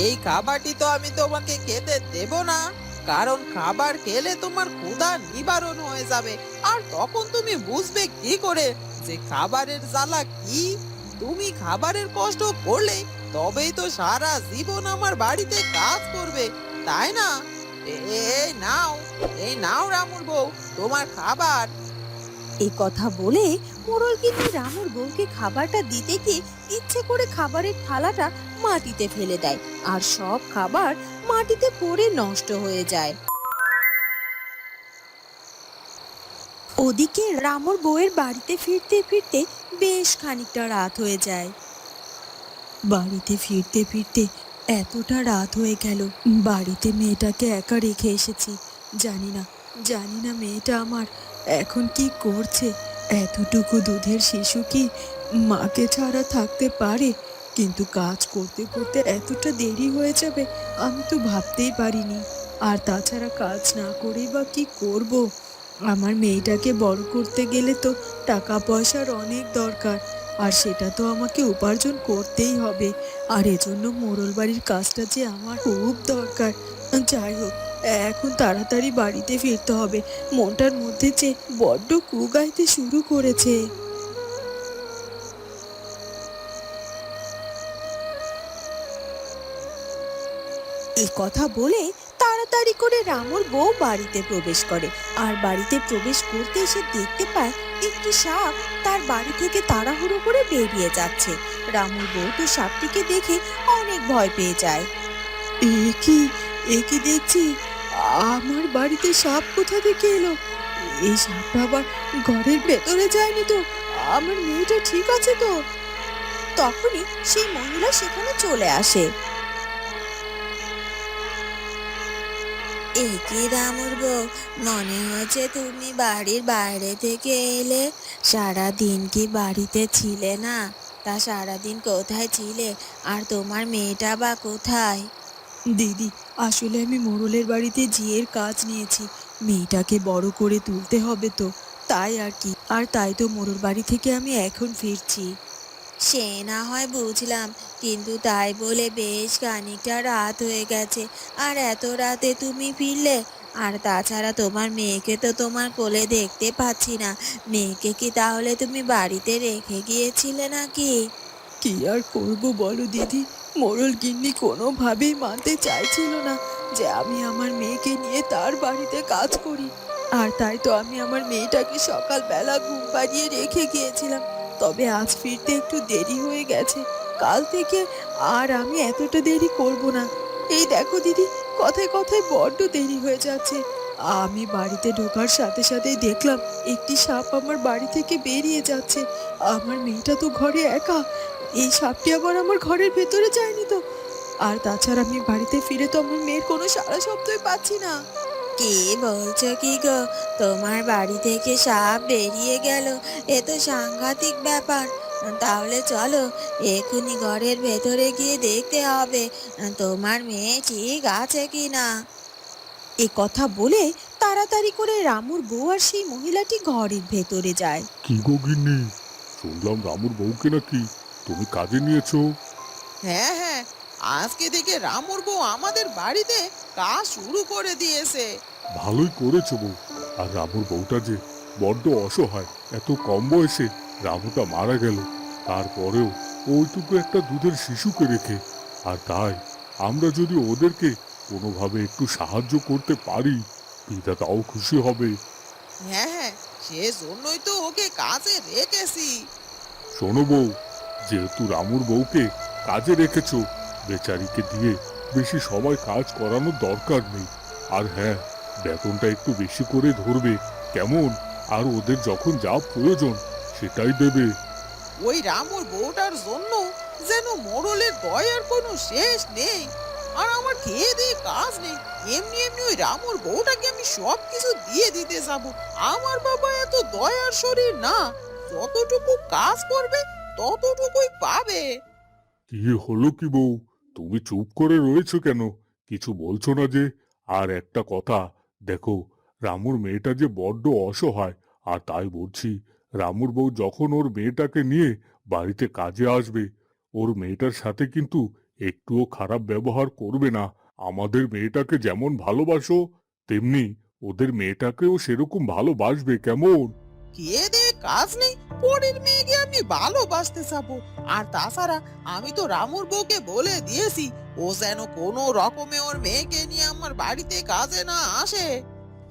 এই খাবারটি তো আমি তোমাকে খেতে দেব না, কারণ খাবার খেলে তোমার ক্ষুধা নিবারণ হয়ে যাবে। আর তখন তুমি বুঝবে কি করে যে খাবারের জ্বালা কি? তুমি খাবারের কষ্ট করলে তবেই তো সারা জীবন আমার বাড়িতে কাজ করবে, তাই না? এই নাও, এই নাও রামুর বউ, তোমার খাবার। এই কথা বলে মোড়ল কিন্তু রামুর বউকে খাবারটা দিতে গিয়ে ইচ্ছে করে খাবারের থালাটা মাটিতে ফেলে দেয়, আর সব খাবার মাটিতে পড়ে নষ্ট হয়ে যায়। ওদিকে রামুর বউয়ের বাড়িতে ফিরতে ফিরতে বেশ খানিকটা রাত হয়ে যায়। বাড়িতে ফিরতে ফিরতে এতটা রাত হয়ে গেল, বাড়িতে মেয়েটাকে একা রেখে এসেছি। জানি না, জানি না মেয়েটা আমার এখন কি করছে। এতটুকু দুধের শিশু কি মাকে ছাড়া থাকতে পারে? কিন্তু কাজ করতে করতে এতটা দেরি হয়ে যাবে আমি তো ভাবতেই পারিনি। আর তাছাড়া কাজ না করেই বা কি করব? আমার মেয়েটাকে বড় করতে গেলে তো টাকা পয়সার অনেক দরকার, আর সেটা তো আমাকে উপার্জন করতেই হবে। আর এজন্য মোড়ল বাড়ির কাজটা যে আমার খুব দরকার। যাই হোক, এখন তাড়াতাড়ি বাড়িতে ফিরতে হবে। মনটার মধ্যে যে বড্ড কু গাইতে শুরু করেছে। এই কথা বলে তাড়াতাড়ি করে রামুর বউ বাড়িতে প্রবেশ করে। আর বাড়িতে প্রবেশ করতে এসে দেখতে পায় একটি সাপ তার বাড়ি থেকে তাড়াহুড়ো করে বেরিয়ে যাচ্ছে। রামুর বউ তো সাপটিকে দেখে অনেক ভয় পেয়ে যায়। এ কি, এ কি দেখছি? আমার বাড়িতে সাপ কোথা থেকে এলো? এই সাপটা আবার ঘরের ভেতরে যায়নি তো? আমার মেয়েটা ঠিক আছে তো? তখনই সেই মহিলা সেখানে চলে আসে। এ কি রামুর বউ, মনে হচ্ছে তুমি বাড়ির বাইরে থেকে এলে। সারা দিন কি বাড়িতে ছিলে না? তা সারাদিন কোথায় ছিলে? আর তোমার মেয়েটা বা কোথায়? দিদি, আসলে আমি মোড়লের বাড়িতে ঝিয়ের কাজ নিয়েছি। মেয়েটাকে বড় করে তুলতে হবে তো, তাই আর কি। আর তাই তো মোড়ল বাড়ি থেকে আমি এখন ফিরছি। সে না হয় বুঝলাম, কিন্তু তাই বলে বেশ খানিকটা রাত হয়ে গেছে, আর এত রাতে তুমি ফিরলে? আর তাছাড়া তোমার মেয়েকে তো তোমার কোলে দেখতে পাচ্ছি না। মেয়েকে কি তাহলে তুমি বাড়িতে রেখে গিয়েছিলে নাকি? কি আর করব বলো দিদি, মোড়ল গিন্নি কোনোভাবেই মানতে চাইছিল না যে আমি আমার মেয়েকে নিয়ে তার বাড়িতে কাজ করি। আর তাই তো আমি আমার মেয়েটাকে সকালবেলা ঘুম পাড়িয়ে রেখে গিয়েছিলাম। তবে আজ ফিরতে একটু দেরি হয়ে গেছে। কাল থেকে আর আমি এতটা দেরি করব না। এই দেখো দিদি, কথায় কথায় বড্ড দেরি হয়ে যাচ্ছে। আমি বাড়িতে ঢোকার সাথে সাথেই দেখলাম একটি সাপ আমার বাড়ি থেকে বেরিয়ে যাচ্ছে। আমার মেয়েটা তো ঘরে একা। এই সাপটি আবার আমার ঘরের ভেতরে যায়নি তো? আর তাছাড়া আমি বাড়িতে ফিরে তো আমার মেয়ের কোনো সাড়া শব্দই পাচ্ছি না। কি বলছো কি গো? তোমার বাড়ি থেকে সাপ বেরিয়ে গেল? এ তো সাংঘাতিক ব্যাপার। তাহলে চলো এক্ষুনি ঘরের ভেতরে গিয়ে দেখতে হবে তোমার মেয়ে ঠিক আছে কি না। এ কথা বলে তাড়াতাড়ি করে রামুর বউ আর সেই মহিলাটি ঘরের ভেতরে যায়। কি গো গিন্নি, শুনলাম রামুর বউকে নাকি তুমি কাজে নিয়েছো? হ্যাঁ হ্যাঁ, আজকে থেকে রামুর বউ আমাদের বাড়িতে কাজ শুরু করে দিয়েছে। ভালোই করেছো বউ। আর রামুর বউটা যে বড্ড অসহায়, এত কম বয়সে রামুটা মারা গেল, তারপরেও ওইটুকু একটা দুধের শিশুকে রেখে। আর তাই আমরা যদি ওদেরকে কোনোভাবে একটু সাহায্য করতে পারি, বিধাতাও খুশি হবে। হ্যাঁ হ্যাঁ, সেজন্যই তো ওকে কাজে রেখেছি। শোনো বউ, যেহেতু রামুর বউকে কাজে রেখেছো, বেচারিকে দিয়ে বেশি সময় কাজ করানোর দরকার নেই। আর হ্যাঁ, বেতনটা একটু বেশি করে ধরবে, কেমন? আর ওদের যখন যা প্রয়োজন সেটাই দেবে। ওই রামুর বউটার জন্য যেন মোড়লের দয়ার কোনো শেষ নেই। আর আমার খেয়ে দিয়ে কাজ নেই, এমনি এমনি ওই রামুর বউটাকে আমি সব কিছু দিয়ে দিতে যাব? আমার বাবা এত দয়ার শরীর না, যতটুকু কাজ করবে ততটুকুই পাবে। কি হলো কি বউ, তুমি চুপ করে রয়েছো কেন? কিছু বলছো না যে? আর একটা কথা, দেখো, রামুর মেয়েটা যে বড্ড অসহায়, আর তাই বলছি, রামুর বউ যখন ওর মেয়েটাকে নিয়ে বাড়িতে কাজে আসবে, ওর মেয়েটার সাথে কিন্তু একটুও খারাপ ব্যবহার করবে না। আমাদের মেয়েটাকে যেমন ভালোবাসো তেমনি ওদের মেয়েটাকেও সেরকম ভালোবাসবে, কেমন? কে দে কাজ নেই, পরের মেয়েকে আমি ভালোবাসতে যাবো? আর তাছাড়া আমি তো রামুর বউকে বলে দিয়েছি ও যেন কোনো রকমে ওর মেয়েকে নিয়ে আমার বাড়িতে কাজে না আসে।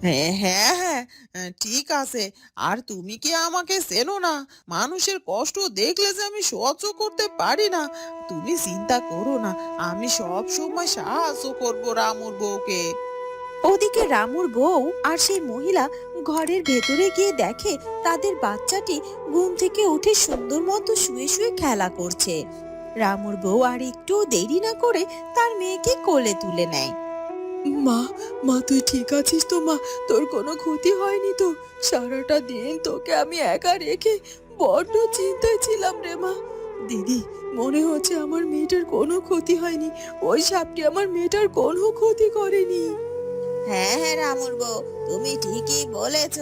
হ্যাঁ হ্যাঁ হ্যাঁ, ঠিক আছে। আর তুমি কি আমাকে চেনো না? মানুষের কষ্ট দেখলে যে আমি সহ্য করতে পারি না। তুমি চিন্তা করো না, আমি সব সময় সাহায্য করবো রামুর বউকে। ওদিকে রামুর বউ আর সেই মহিলা ঘরের ভেতরে গিয়ে দেখে তাদের বাচ্চাটি ঘুম থেকে উঠে সুন্দর মতো শুয়ে শুয়ে খেলা করছে। রামুর বউ আর একটু দেরি না করে তার মেয়েকে কোলে তুলে নেয়। মা, মা তুই ঠিক আছিস তো মা? তোর কোনো ক্ষতি হয়নি তো? সারাটা দিন তোকে আমি একা রেখে বড্ড চিন্তায় ছিলাম রে মা। দিদি, মনে হচ্ছে আমার মেয়েটার কোনো ক্ষতি হয়নি। ওই সাপটি আমার মেয়েটার কোনো ক্ষতি করেনি। হ্যাঁ হ্যাঁ রামুর বউ, তুমি ঠিকই বলেছ।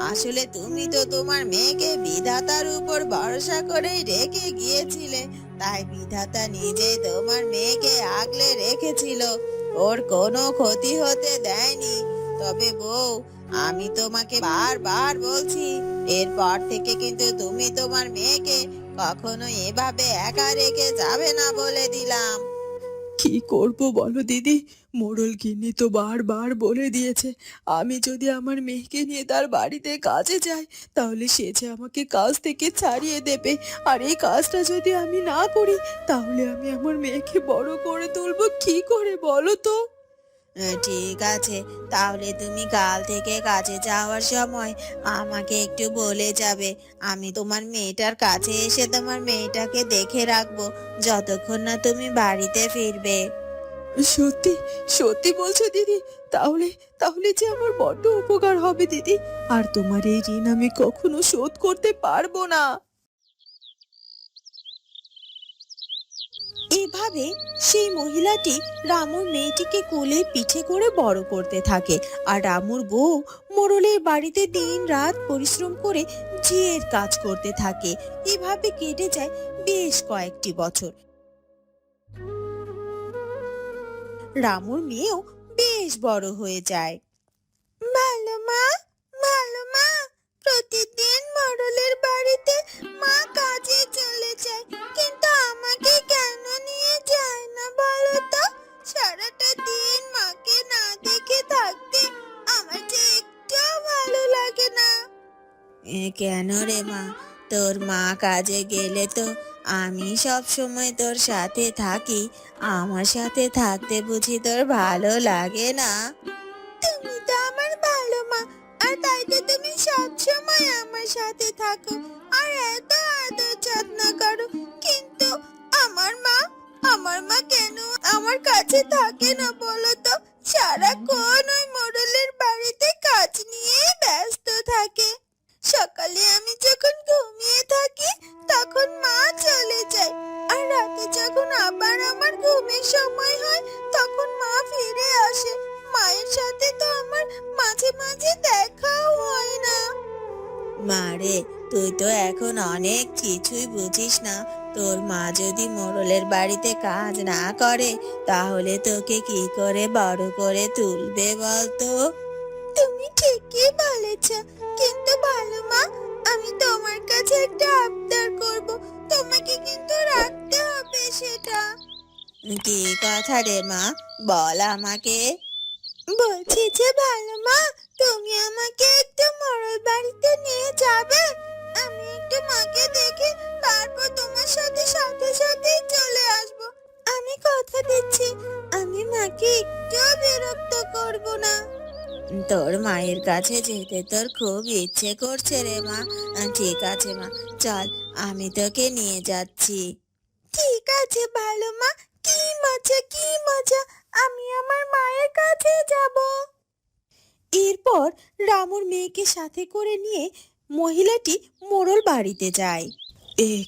আসলে তুমি তো তোমার মেয়েকে বিধাতার উপর ভরসা করেই রেখে গিয়েছিলে, তাই বিধাতা নিজেই তোমার মেয়েকে আগলে রেখেছিল, ওর কোনো ক্ষতি হতে দেয়নি। তবে বউ, আমি তোমাকে বারবার বলছি, এরপর থেকে কিন্তু তুমি তোমার মেয়েকে কখনো এভাবে একা রেখে যাবে না বলে দিলাম। কি করব বলো দিদি, মোড়ল গিন্নি তো বারবার বলে দিয়েছে আমি যদি আমার মেয়েকে নিয়ে তার বাড়িতে কাজে যাই তাহলে সে যে আমাকে কাজ থেকে ছাড়িয়ে দেবে। আর এই কাজটা যদি আমি না করি তাহলে আমি আমার মেয়েকে বড় করে তুলবো কি করে বলো তো? ঠিক আছে, তাহলে তুমি কাল থেকে কাজে যাওয়ার সময় আমাকে একটু বলে যাবে। আমি তোমার মেয়েটার কাছে এসে তোমার মেয়েটাকে দেখে রাখবো যতক্ষণ না তুমি বাড়িতে ফিরবে। সত্যি সত্যি বলছো দিদি? তাহলে তাহলে যে আমার বড্ড উপকার হবে দিদি, আর তোমার এই ঋণ আমি কখনো শোধ করতে পারবো না। এভাবে সেই মহিলাটি রামুর মেয়েটিকে কোলে পিঠে করে বড় করতে থাকে। আর রামুর বউ মোড়লের বাড়িতে দিন রাত পরিশ্রম করে ঝিয়ের কাজ করতে থাকে। এভাবে কেটে যায় বেশ কয়েকটি বছর। রামুর মেয়েও বেশ বড় হয়ে যায়। ভালো মা, ভালো মা, প্রতিদিন মোড়লের বাড়িতে মা কাজে চলে যায়, কিন্তু আমাকে কেন নিয়ে যায় না বলো তো? সারাটা দিন মাকে না দেখে থাকতে আমার যে একটুও ভালো লাগে না। কেন রে মা, তোর মা কাজে গেলে তো আমি সব সময় তোর সাথে থাকি, আমার সাথে থাকতে বুঝি তোর ভালো লাগে না? তুমি তো আমার ভালো মা, আর তাই তো তুমি সব সময় আমার সাথে থাকো আর এত আদর যত্ন করো, কিন্তু আমার মা কেন আমার কাছে থাকে না বলো তো? সারাক্ষণ ওই মোড়লের বাড়িতে কাজ নিয়েই ব্যস্ত থাকে। সকালে আমি যখন ঘুমিয়ে থাকি তখন মা চলে যায়, আর রাতে যখন আবার আমার ঘুমের সময় হয় তখন মা ফিরে আসে। মায়ের সাথে তো আমার মাঝে মাঝে দেখাও হয় না। মারে, তুই তো এখন অনেক কিছুই বুঝিস না। তোর মা যদি মোড়লের বাড়িতে কাজ না করে তাহলে তোকে কি করে বড় করে তুলবে বলতো? তুমি ঠিকই বলেছ, কিন্তু ভালো মা, আমি তোমার কাছে একটা আবদার করব, তোমাকে কিন্তু রাখতে হবে সেটা। কি কথা রে মা, বল আমাকে। বলছি যে ভালো মা, তুমি আমাকে একটু মোড়ল বাড়িতে নিয়ে যাবে? আমি একটু মাকে দেখে তারপর তোমার সাথে সাথে সাথেই চলে আসব। আমি কথা দিচ্ছি, আমি মাকে একটু বিরক্ত করব না। তোর মায়ের কাছে যেতে তোর খুব ইচ্ছে করছে রে মা। ঠিক আছে মা, চল, আমি তোকে নিয়ে যাচ্ছি। ঠিক আছে ভালো মা, কি মজা কি মজা, আমি আমার মায়ের কাছে যাব। এরপর রামুর মেয়েকে সাথে করে নিয়ে মহিলাটি মোড়ল বাড়িতে যায়।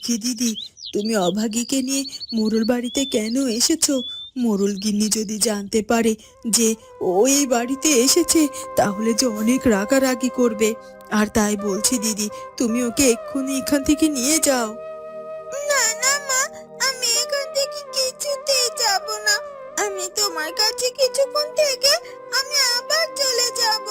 কি দিদি, তুমি অভাগীকে নিয়ে মোড়ল বাড়িতে কেন এসেছো? মোড়ল গিন্নি যদি জানতে পারে যে ও এই বাড়িতে এসেছে তাহলে যে অনেক রাগারাগি করবে। আর তাই বলছি দিদি, তুমি ওকে এক্ষুনি এখান থেকে নিয়ে যাও। না না মা, আমি এখান থেকে কিছুতেই যাব আমার কাছে কিছুক্ষণ থেকে আমি আবার চলে যাব।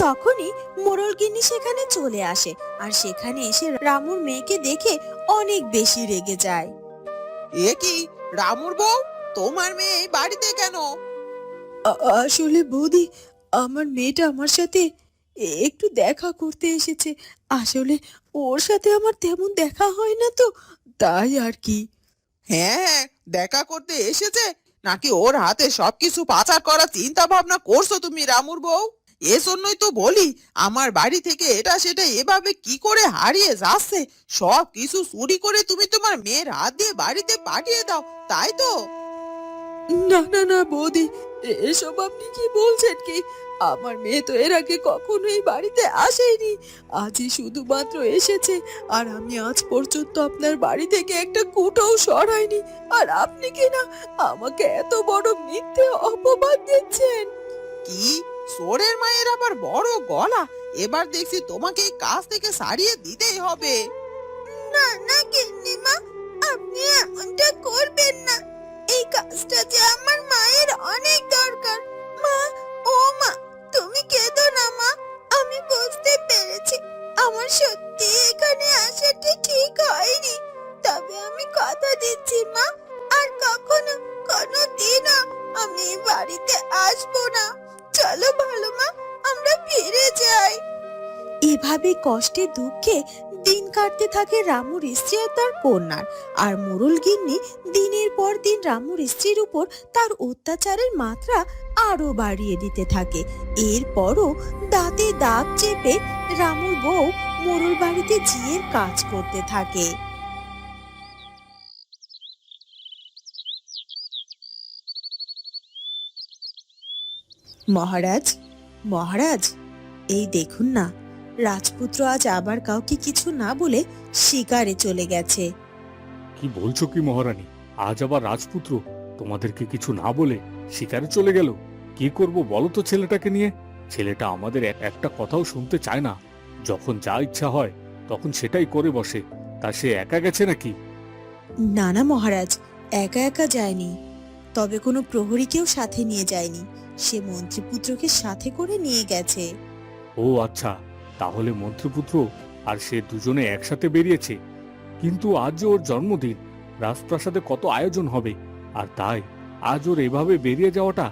তখনই মোড়লগিন্নি সেখানে চলে আসে আর সেখানে এসে রামুর মেয়েকে দেখে অনেক বেশি রেগে যায়। এ কি, রামুর বউ, তোমার মেয়ে এই বাড়িতে কেন? আসলে বৌদি, আমার মেয়েটা আমার সাথে একটু দেখা করতে এসেছে। আসলে ওর সাথে আমার তেমন দেখা হয় না, তো তাই আর কি। হ্যাঁ হ্যাঁ, দেখা করতে এসেছে নাকি ওর হাতে সবকিছু পাচার করার চিন্তা ভাবনা করছো তুমি রামুর বউ? এজন্যই তো বলি, আমার বাড়ি থেকে এটা সেটা এভাবে কি করে হারিয়ে যাচ্ছে, সব কিছু চুরি করে তুমি তোমার মেয়ের হাত দিয়ে বাড়িতে পাঠিয়ে দাও, তাই তো? না না না বৌদি, এসব আপনি কি বলছেন কি? আমার মেয়ে তো এর আগে কখনোই বাড়িতে আসেনি, আজই শুধুমাত্র এসেছে। আর আমি আজ পর্যন্ত আপনার বাড়ি থেকে একটা কুটোও সরাইনি, আর আপনি কি না আমাকে এত বড় মিথ্যে অপবাদ দিচ্ছেন? কি, চোরের মায়ের আবার বড় গলা! এবার দেখছি তোমাকে এই কাজ থেকে সারিয়ে দিতেই হবে। না না গিন্নিমা, আপনি এমনটা করবেন না। এই কাজটা যে আমার মায়ের অনেক দরকার। মা, ও মা, তুমি কেঁদো না মা। আমি বুঝতে পেরেছি আমার সত্যি এখানে আসাটা ঠিক হয়নি, তবে আমি কথা দিচ্ছি মা, আর কখনো কোনোদিনও আমি এই বাড়িতে আসবো না। চলো ভালো মা, আমরা ফিরে যাই। এভাবে কষ্টে দুঃখে দিন কাটতে থাকে রামুর স্ত্রী আর তার কন্যার। আর মোড়ল গিন্নি দিনের পর দিন রামুর স্ত্রীর উপর তার অত্যাচারের মাত্রা আরো বাড়িয়ে দিতে থাকে। এরপরও দাঁতে দাঁত চেপে রামুর বউ মোড়ল বাড়িতে ঝিয়ের কাজ করতে থাকে। মহারাজ, মহারাজ, এই দেখুন না, রাজপুত্র আজ আবার কাউকে কিছু না বলে শিকারে চলে গেছে। কি বলছো কি মহারানী? আজ আবার রাজপুত্র তোমাদেরকে কিছু না বলে শিকারে চলে গেল? কি করব বলো তো ছেলেটাকে নিয়ে? ছেলেটা আমাদের একটা কথাও শুনতে চায় না, যখন যা ইচ্ছা হয় তখন সেটাই করে বসে। তা সে একা গেছে নাকি? না না মহারাজ, একা একা যায়নি, তবে কোনো প্রহরীকেও সাথে নিয়ে যায়নি। সে মন্ত্রীপুত্রকে সাথে করে নিয়ে গেছে। ও আচ্ছা, তাহলে মন্ত্রীপুত্র আর সে দুজনে একসাথে বেরিয়েছে। কিন্তু আজ যে ওর জন্মদিন, রাজপ্রাসাদে কত আয়োজন হবে, আর তাই আজ ওর এভাবে বেরিয়ে যাওয়াটা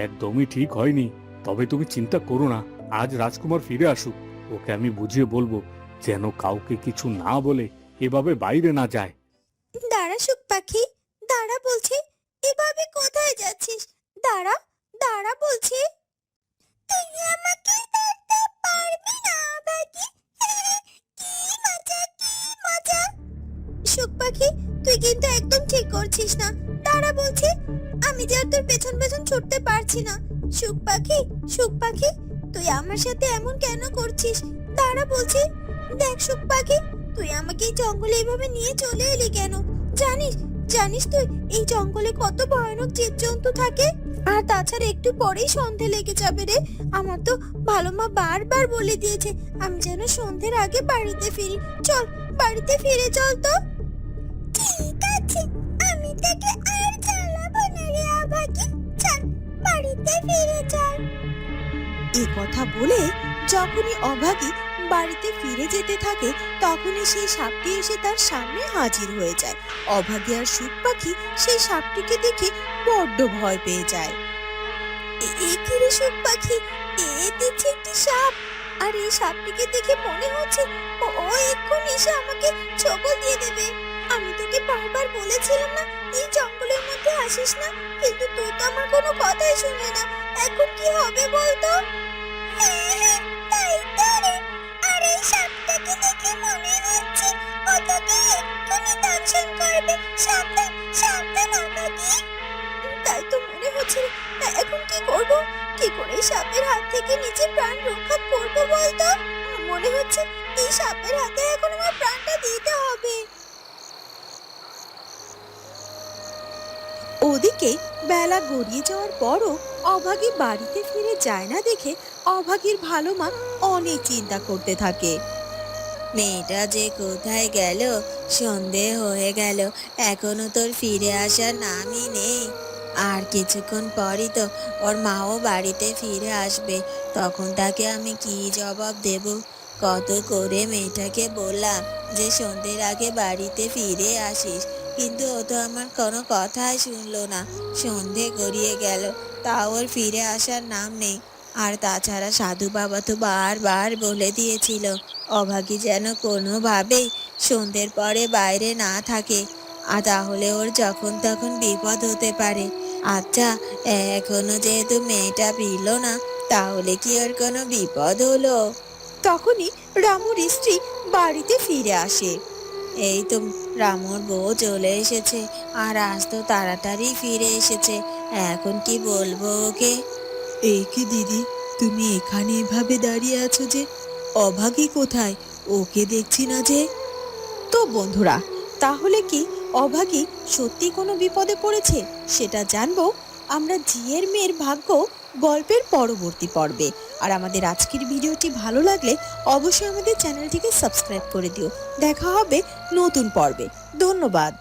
একদমই ঠিক হয়নি। তবে তুমি চিন্তা করো না, আজ রাজকুমার ফিরে আসুক, ওকে আমি বুঝিয়ে বলবো যেন কাউকে কিছু না বলে এভাবে বাইরে না যায়। দাঁড়া সুখ পাখি, দাঁড়া বলছি। এভাবে কোথায় যাচ্ছিস? দাঁড়া, দাঁড়া বলছি। তুই আমাকে ধরতে পারবি না বাকি। কি মজা, কি মজা! সুখ পাখি, তুই কিন্তু একদম ঠিক করছিস না। দাঁড়া বলছি, আমি যে আর তোর পেছন পেছন ছুটতে পারছি না। সুখ পাখি, সুখ পাখি, তুই আমার সাথে এমন কেন করছিস? দাঁড়া বলছি। দেখ সুখ পাখি, তুই আমাকে এই জঙ্গলে এইভাবে নিয়ে চলে এলি কেন? জানিস, জানিস তুই এই জঙ্গলে কত ভয়ানক জীবজন্তু থাকে? আর তাছাড়া একটু পরেই সন্ধে লেগে যাবে রে। আমার তো ভালো মা বারবার বলে দিয়েছে আমি যেন সন্ধ্যের আগে বাড়িতে ফিরি। চল, বাড়িতে ফিরে চল তো। ঠিক আছে, আমি তোকে আর জ্বালাবো না রে আভাকি। চল, বাড়িতে ফিরে চল। এই কথা বলে যখনই অভাগী বাড়িতে ফিরে যেতে থাকে, তখনই সেই সাপটি এসে তার সামনে হাজির হয়ে যায়। অভাগী আর সুখ পাখি সেই সাপটিকে দেখে বড্ড ভয় পেয়ে যায়। কি রে সুখ পাখি, এ দেখছি একটি সাপ। আর এই সাপটিকে দেখে মনে হচ্ছে ও এক্ষুনি এসে আমাকে ছোবল দিয়ে দেবে। আমি তোকে বারবার বলেছিলাম না এই জঙ্গলের মধ্যে আসিস না, কিন্তু তুই তো আমার কোনো কথাই শুনলি না। এখন কি হবে বলতো? তাই তো রে, আর এই সাপটাকে দেখে মনে হচ্ছে ও তোকে এক্ষুনি দংশন করবে। সাবধান, সাবধান আমাকে। তাই তো মনে হচ্ছে রে। এখন কি করব? কি করে এই সাপের হাত থেকে নিজের প্রাণ রক্ষা করব বলতো? মনে হচ্ছে এই সাপের হাতে এখন আমার প্রাণটা দিতে হবে। ওদিকে বেলা গড়িয়ে যাওয়ার পরও অভাগী বাড়িতে ফিরে যায় না দেখে অভাগীর ভালো মা অনেক চিন্তা করতে থাকে। মেয়েটা যে কোথায় গেল? সন্ধে হয়ে গেল, এখনো তোর ফিরে আসার নামই নেই। আর কিছুক্ষণ পরই তো ওর মাও বাড়িতে ফিরে আসবে, তখন তাকে আমি কি জবাব দেব? কত করে মেয়েটাকে বললাম যে সন্ধ্যের আগে বাড়িতে ফিরে আসিস, কিন্তু ও তো আমার কোনো কথাই শুনলো না। সন্ধে গড়িয়ে গেল, তাও ওর ফিরে আসার নাম নেই। আর তাছাড়া সাধু বাবা তো বারবার বলে দিয়েছিল অভাগী যেন কোনোভাবেই সন্ধ্যের পরে বাইরে না থাকে, আর তাহলে ওর যখন তখন বিপদ হতে পারে। আচ্ছা, এখনো যেহেতু মেয়েটা ফিরল না, তাহলে কি ওর কোনো বিপদ হলো? তখনই রামুর স্ত্রী বাড়িতে ফিরে আসে। এই তো রামুর বউ চলে এসেছে, আর আজ তো তাড়াতাড়ি ফিরে এসেছে। এখন কি বলবো ওকে? এই কি দিদি, তুমি এখানে এভাবে দাঁড়িয়ে আছো যে? অভাগী কোথায়? ওকে দেখছি না যে। তো বন্ধুরা, তাহলে কি অভাগী সত্যি কোনো বিপদে পড়েছে? সেটা জানবো আমরা ঝিয়ের মেয়ের ভাগ্য গল্পের পরবর্তী পর্বে। আর আমাদের আজকের ভিডিওটি ভালো লাগলে অবশ্যই আমাদের চ্যানেলটিকে সাবস্ক্রাইব করে দিও। দেখা হবে নতুন পর্বে। ধন্যবাদ।